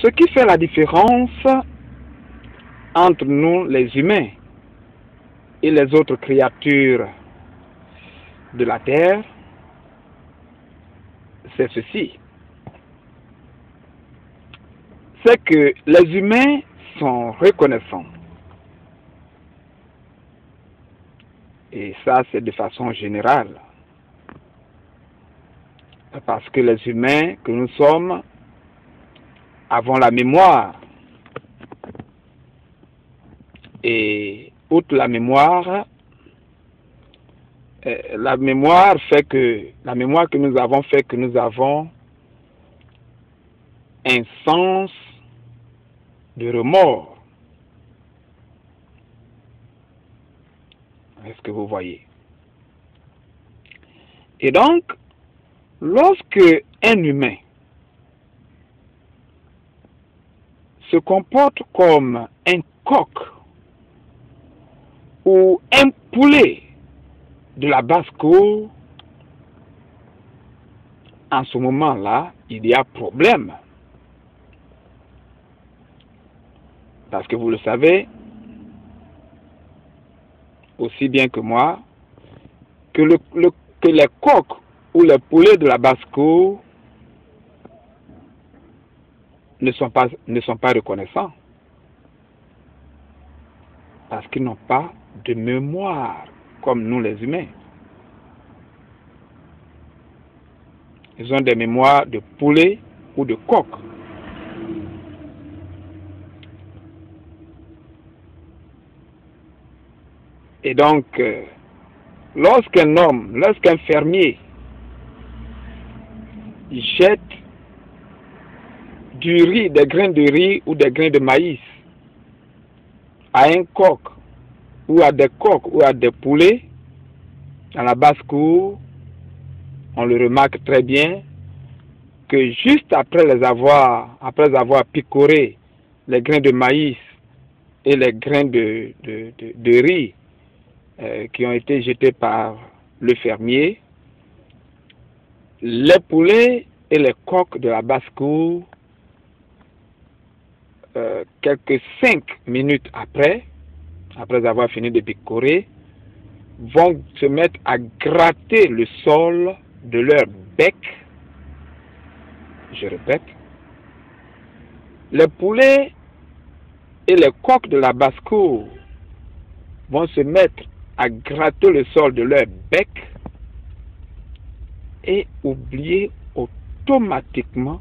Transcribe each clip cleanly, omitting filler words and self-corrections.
Ce qui fait la différence entre nous, les humains, et les autres créatures de la terre, c'est ceci. C'est que les humains sont reconnaissants. Et ça, c'est de façon générale. Parce que les humains que nous sommes avons la mémoire. Et outre la mémoire que nous avons fait que nous avons un sens de remords. Est-ce que vous voyez? Et donc, lorsque un humain se comporte comme un coq ou un poulet de la basse-cour, en ce moment-là, il y a problème. Parce que vous le savez aussi bien que moi, que les coqs ou les poulets de la basse-cour ne sont pas reconnaissants. Parce qu'ils n'ont pas de mémoire comme nous les humains. Ils ont des mémoires de poulet ou de coq. Et donc, lorsqu'un fermier jette du riz, des grains de riz ou des grains de maïs à un coq ou à des coqs ou à des poulets dans la basse-cour, on le remarque très bien que juste après avoir picoré les grains de maïs et les grains de riz qui ont été jetés par le fermier, les poulets et les coqs de la basse-cour, quelques 5 minutes après avoir fini de picorer, vont se mettre à gratter le sol de leur bec. Je répète, les poulets et les coqs de la basse-cour vont se mettre à gratter le sol de leur bec et oublier automatiquement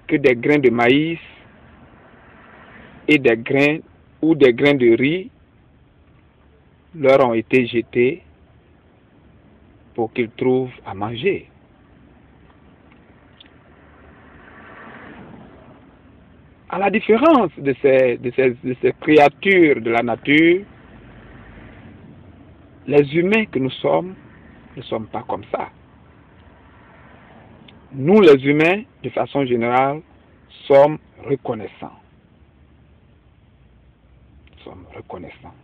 que des grains de maïs et des grains de riz leur ont été jetés pour qu'ils trouvent à manger. À la différence de ces créatures de la nature, les humains que nous sommes ne sommes pas comme ça. Nous, les humains, de façon générale, sommes reconnaissants. Nous sommes reconnaissants.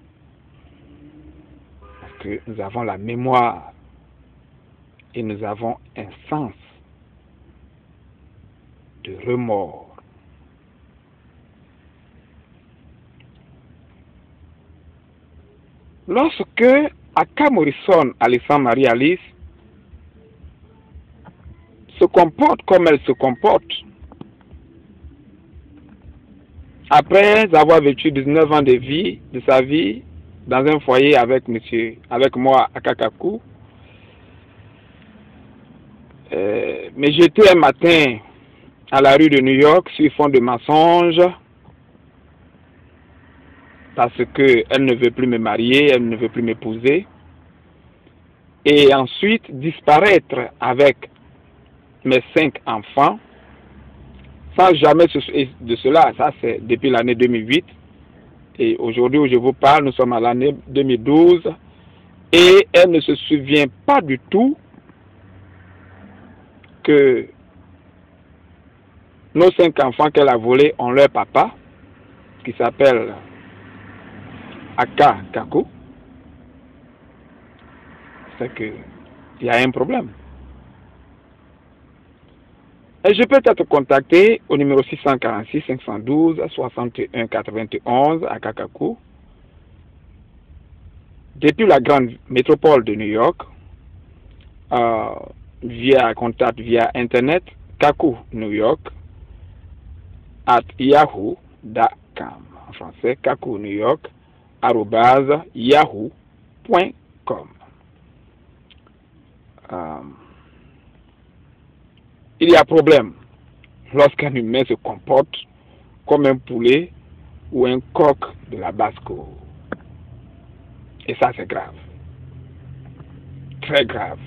Parce que nous avons la mémoire et nous avons un sens de remords. Lorsque Aka Morrison, Alexandre Marie Alice, se comporte comme elle se comporte, après avoir vécu 19 ans de sa vie, dans un foyer avec moi, Aka Kaku, mais j'étais un matin à la rue de New York sur fond de mensonges, parce qu'elle ne veut plus me marier, elle ne veut plus m'épouser, et ensuite disparaître avec mes 5 enfants, sans jamais de cela. Ça, c'est depuis l'année 2008, et aujourd'hui où je vous parle, nous sommes à l'année 2012, et elle ne se souvient pas du tout que nos 5 enfants qu'elle a volés ont leur papa, qui s'appelle Aka Kaku. C'est qu'il y a un problème. Et je peux être contacté au numéro 646 512 61 91 à Kakakou, depuis la grande métropole de New York, via contact via internet, Kakou New York at yahoo.com. En français, Kakou New York @yahoo.com. Il y a problème lorsqu'un humain se comporte comme un poulet ou un coq de la basse-cour. Et ça, c'est grave. Très grave.